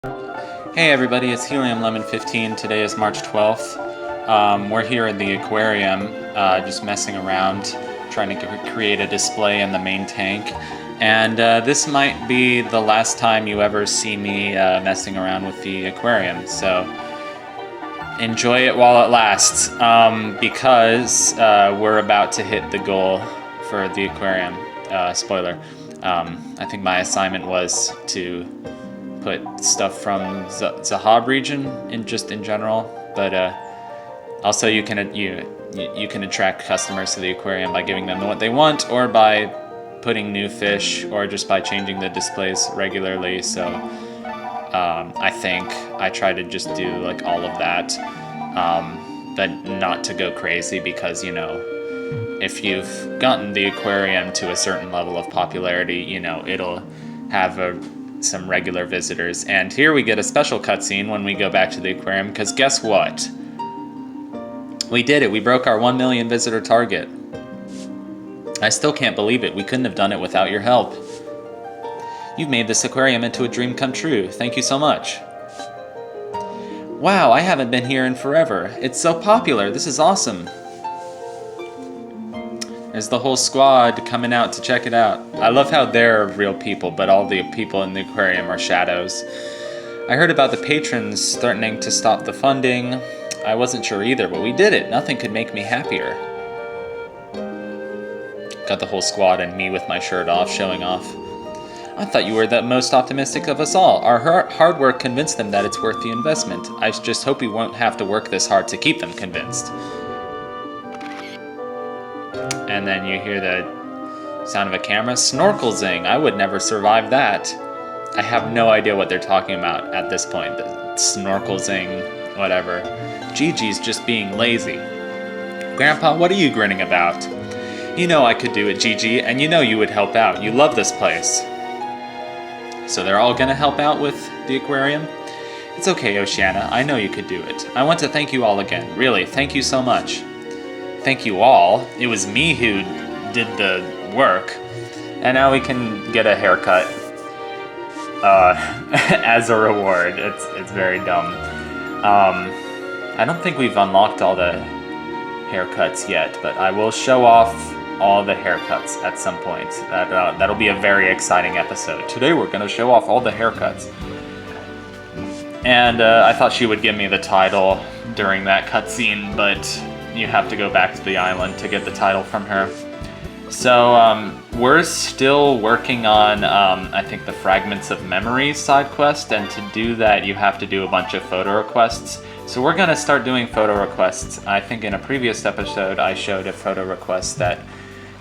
Hey everybody, it's Helium Lemon 15. Today is March 12th. We're here at the aquarium, just messing around, trying to create a display in the main tank. And this might be the last time you ever see me messing around with the aquarium, so enjoy it while it lasts, because we're about to hit the goal for the aquarium. Spoiler. I think my assignment was to put stuff from Zahab region in general, but also you can attract customers to the aquarium by giving them what they want, or by putting new fish, or just by changing the displays regularly. So I think I try to just do like all of that, but not to go crazy, because if you've gotten the aquarium to a certain level of popularity, it'll have some regular visitors. And here we get a special cutscene when we go back to the aquarium, because guess what? We did it. We broke our 1 million visitor target. I still can't believe it. We couldn't have done it without your help. You've made this aquarium into a dream come true. Thank you so much. Wow, I haven't been here in forever. It's so popular. This is awesome. There's the whole squad coming out to check it out. I love how they're real people, but all the people in the aquarium are shadows. I heard about the patrons threatening to stop the funding. I wasn't sure either, but we did it. Nothing could make me happier. Got the whole squad and me with my shirt off, showing off. I thought you were the most optimistic of us all. Our hard work convinced them that it's worth the investment. I just hope we won't have to work this hard to keep them convinced. And then you hear the sound of a camera. Snorkel zing. I would never survive that. I have no idea what they're talking about at this point. The snorkel zing, whatever. Gigi's just being lazy. Grandpa, what are you grinning about? You know I could do it, Gigi, and you know you would help out. You love this place. So they're all gonna help out with the aquarium? It's okay, Oceana. I know you could do it. I want to thank you all again. Really, thank you so much. Thank you all. It was me who did the work. And now we can get a haircut as a reward. It's very dumb. I don't think we've unlocked all the haircuts yet, but I will show off all the haircuts at some point. That'll be a very exciting episode. Today we're going to show off all the haircuts. And I thought she would give me the title during that cutscene, but you have to go back to the island to get the title from her. So we're still working on, I think, the Fragments of Memory side quest, and to do that you have to do a bunch of photo requests. So we're going to start doing photo requests. I think in a previous episode I showed a photo request that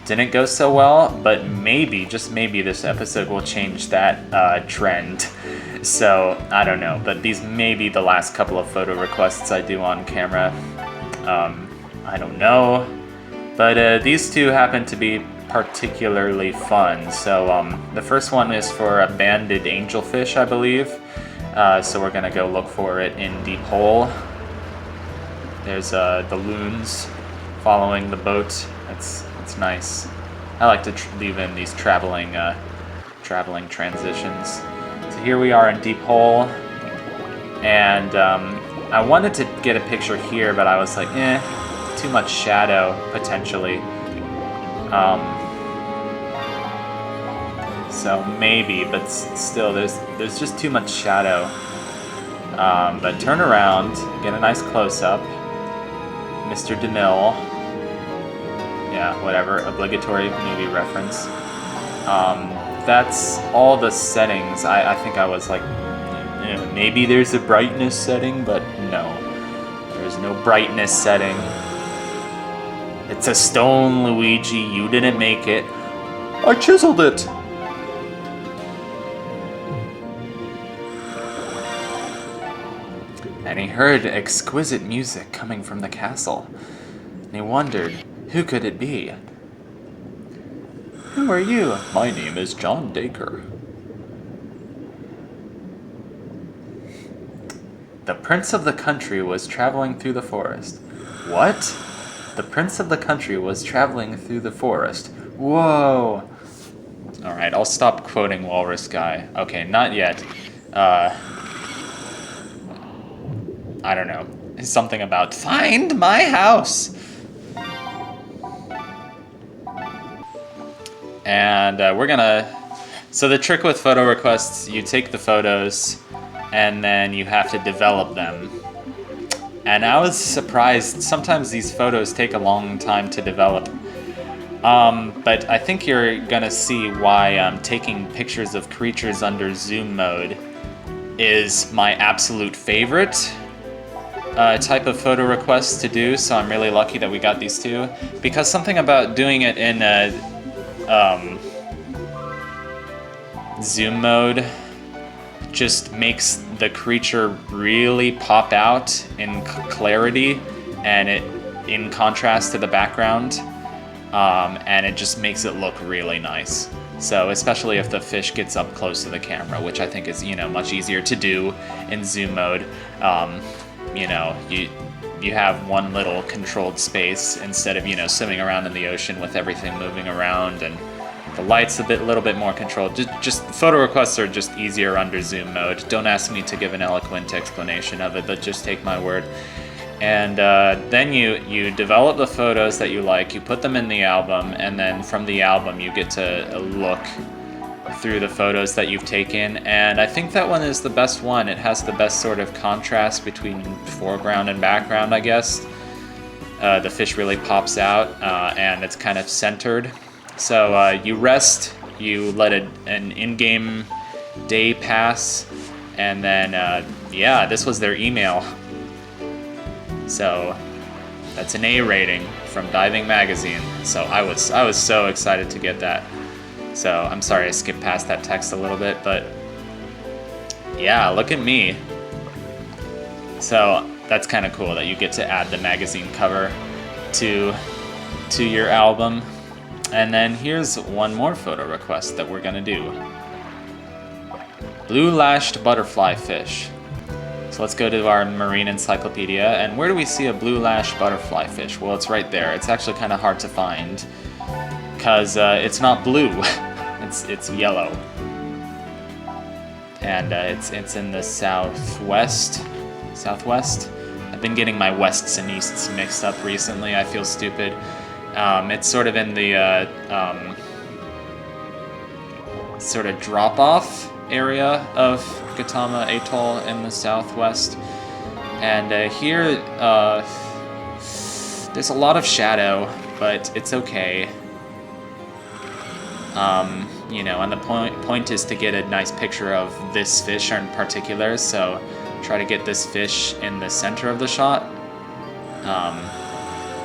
didn't go so well, but maybe, just maybe, this episode will change that trend. So I don't know, but these may be the last couple of photo requests I do on camera. I don't know, but these two happen to be particularly fun. So the first one is for a banded angelfish, I believe. So we're gonna go look for it in Deep Hole. There's the loons following the boat. It's nice. I like to leave in these traveling transitions. So here we are in Deep Hole, and I wanted to get a picture here, but I was like, too much shadow, potentially. So maybe, but still, there's just too much shadow. But turn around, get a nice close-up. Mr. DeMille. Yeah, whatever, obligatory movie reference. That's all the settings. I think I was like, maybe there's a brightness setting, but no. There's no brightness setting. It's a stone, Luigi. You didn't make it. I chiseled it. And he heard exquisite music coming from the castle. And he wondered, who could it be? Who are you? My name is John Dacre. The prince of the country was traveling through the forest. What? The prince of the country was traveling through the forest. Whoa! Alright, I'll stop quoting Walrus Guy. Okay, not yet. I don't know, something about find my house. And we're gonna, so the trick with photo requests, you take the photos and then you have to develop them. And I was surprised, sometimes these photos take a long time to develop. But I think you're gonna see why taking pictures of creatures under zoom mode is my absolute favorite type of photo request to do, so I'm really lucky that we got these two. Because something about doing it in zoom mode just makes the creature really pop out in clarity and in contrast to the background, and it just makes it look really nice. So especially if the fish gets up close to the camera, which I think is, you know, much easier to do in zoom mode. You know, you have one little controlled space instead of, you know, swimming around in the ocean with everything moving around, and the light's little bit more controlled. Just photo requests are just easier under zoom mode. Don't ask me to give an eloquent explanation of it, but just take my word. And then you develop the photos that you like, you put them in the album, and then from the album you get to look through the photos that you've taken. And I think that one is the best one. It has the best sort of contrast between foreground and background, I guess. The fish really pops out, and it's kind of centered. So you rest, you let an in-game day pass, and then, yeah, this was their email. So that's an A rating from Diving Magazine. So I was so excited to get that. So I'm sorry I skipped past that text a little bit, but yeah, look at me. So that's kind of cool that you get to add the magazine cover to your album. And then here's one more photo request that we're gonna do. Blue lashed butterfly fish. So let's go to our marine encyclopedia, and where do we see a blue lashed butterfly fish? Well, it's right there. It's actually kind of hard to find because it's not blue. it's yellow, and it's in the southwest. I've been getting my wests and easts mixed up recently. I feel stupid. It's sort of in the sort of drop-off area of Gautama Atoll in the southwest. And here, there's a lot of shadow, but it's okay. You know, and the point is to get a nice picture of this fish in particular, so try to get this fish in the center of the shot,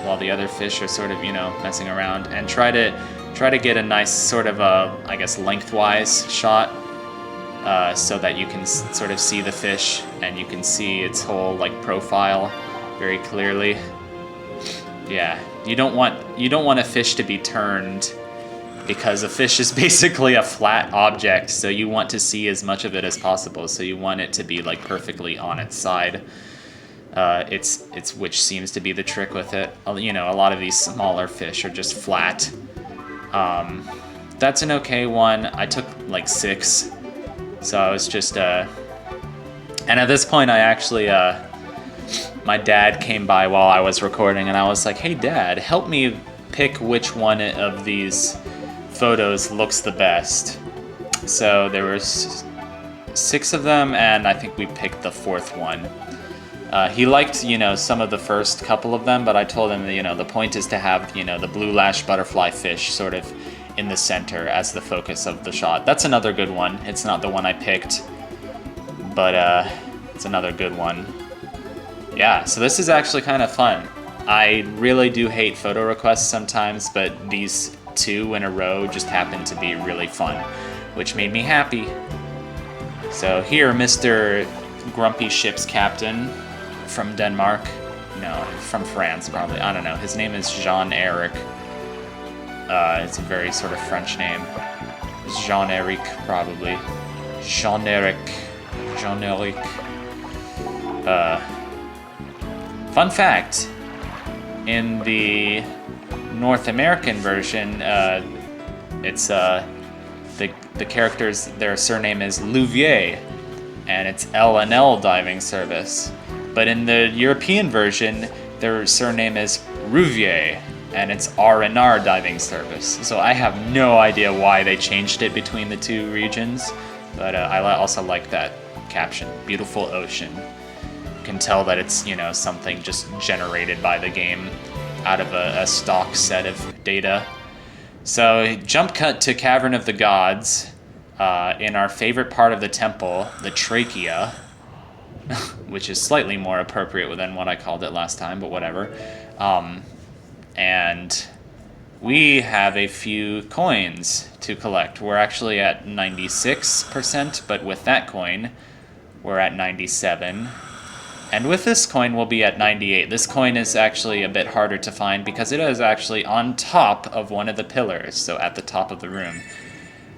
while the other fish are sort of, you know, messing around, and try to get a nice sort of I guess lengthwise shot, so that you can sort of see the fish and you can see its whole like profile very clearly. Yeah, you don't want a fish to be turned, because a fish is basically a flat object, so you want to see as much of it as possible. So you want it to be like perfectly on its side. It's which seems to be the trick with it. You know, a lot of these smaller fish are just flat. That's an okay one. I took like 6, so I was just and at this point I actually my dad came by while I was recording, and I was like, "Hey Dad, help me pick which one of these photos looks the best." So there was 6 of them, and I think we picked the 4th one. He liked, you know, some of the first couple of them, but I told him that, you know, the point is to have, you know, the blue lash butterfly fish sort of in the center as the focus of the shot. That's another good one. It's not the one I picked, but it's another good one. Yeah, so this is actually kind of fun. I really do hate photo requests sometimes, but these 2 in a row just happened to be really fun, which made me happy. So here, Mr. Grumpy Ship's Captain from Denmark. No, from France, probably. I don't know. His name is Jean-Eric. It's a very sort of French name. Jean-Eric, probably. Jean-Eric. Jean-Eric. Fun fact, in the North American version, it's the characters, their surname is Louvier, and it's L&L Diving Service. But in the European version, their surname is Rouvier, and it's R&R diving service. So I have no idea why they changed it between the two regions, but I also like that caption, beautiful ocean. You can tell that it's, you know, something just generated by the game out of a stock set of data. So jump cut to Cavern of the Gods, in our favorite part of the temple, the trachea, which is slightly more appropriate than what I called it last time, but whatever. And we have a few coins to collect. We're actually at 96%, but with that coin, we're at 97. And with this coin, we'll be at 98. This coin is actually a bit harder to find because it is actually on top of one of the pillars, so at the top of the room.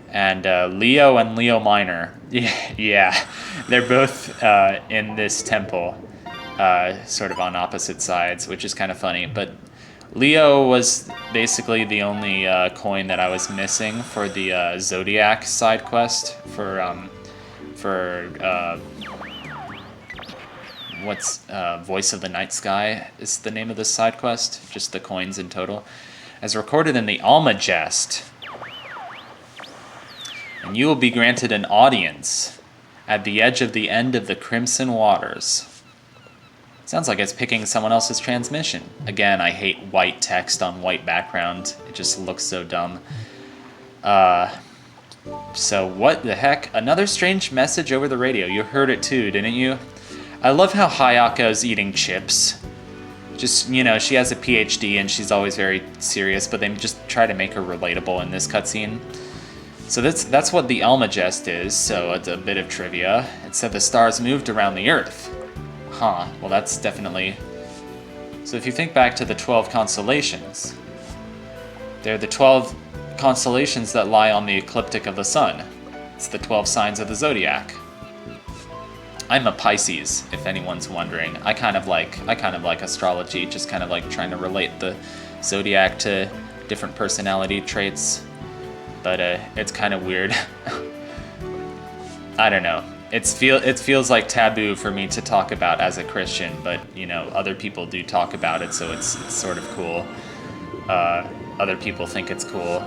And Leo and Leo Minor, yeah, they're both in this temple, sort of on opposite sides, which is kind of funny. But Leo was basically the only coin that I was missing for the Zodiac side quest for what's Voice of the Night Sky is the name of this side quest, just the coins in total, as recorded in the Almagest. And you will be granted an audience at the edge of the end of the Crimson Waters. Sounds like it's picking someone else's transmission. Again, I hate white text on white background. It just looks so dumb. So what the heck? Another strange message over the radio. You heard it too, didn't you? I love how Hayaka's eating chips. Just, you know, she has a PhD and she's always very serious, but they just try to make her relatable in this cutscene. So that's what the Almagest is, so it's a bit of trivia. It said the stars moved around the Earth. Huh, well that's definitely... So if you think back to the 12 constellations, they're the 12 constellations that lie on the ecliptic of the sun. It's the 12 signs of the zodiac. I'm a Pisces, if anyone's wondering. I kind of like astrology, just kind of like trying to relate the zodiac to different personality traits. But it's kind of weird. I don't know. It feels like taboo for me to talk about as a Christian, but you know, other people do talk about it, so it's sort of cool. Other people think it's cool.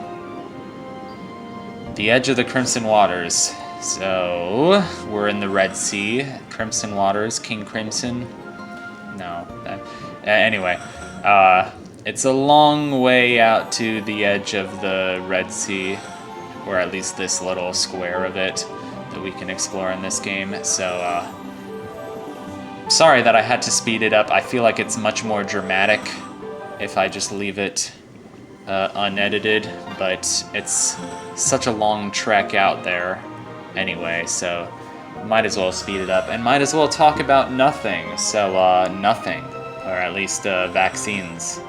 The edge of the Crimson Waters. So we're in the Red Sea. Crimson Waters, King Crimson. No. Anyway. It's a long way out to the edge of the Red Sea, or at least this little square of it that we can explore in this game. So, sorry that I had to speed it up. I feel like it's much more dramatic if I just leave it unedited, but it's such a long trek out there anyway, so might as well speed it up, and might as well talk about nothing. So, nothing, or at least vaccines.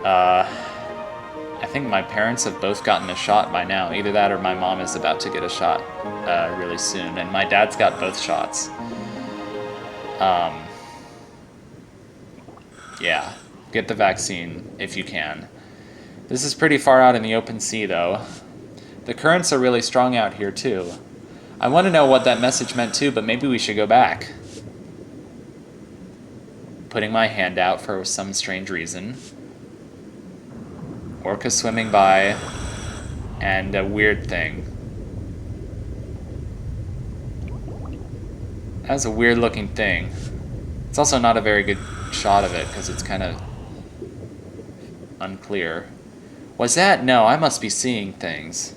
I think my parents have both gotten a shot by now. Either that or my mom is about to get a shot really soon. And my dad's got both shots. Yeah, get the vaccine if you can. This is pretty far out in the open sea, though. The currents are really strong out here, too. I want to know what that message meant, too, but maybe we should go back. Putting my hand out for some strange reason. Orca swimming by, and a weird thing. That's a weird looking thing. It's also not a very good shot of it because it's kind of unclear. Was that? No, I must be seeing things.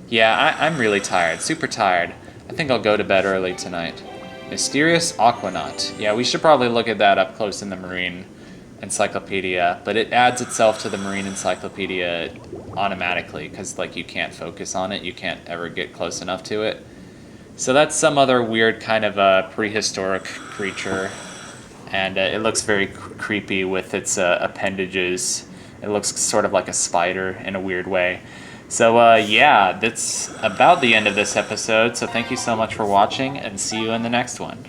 Yeah, I'm really tired, super tired. I think I'll go to bed early tonight. Mysterious Aquanaut. Yeah, we should probably look at that up close in the Marine Encyclopedia, but it adds itself to the Marine Encyclopedia automatically because like you can't focus on it, you can't ever get close enough to it. So that's some other weird kind of a prehistoric creature, and it looks very creepy with its appendages. It looks sort of like a spider in a weird way. So yeah, that's about the end of this episode, so thank you so much for watching, and see you in the next one.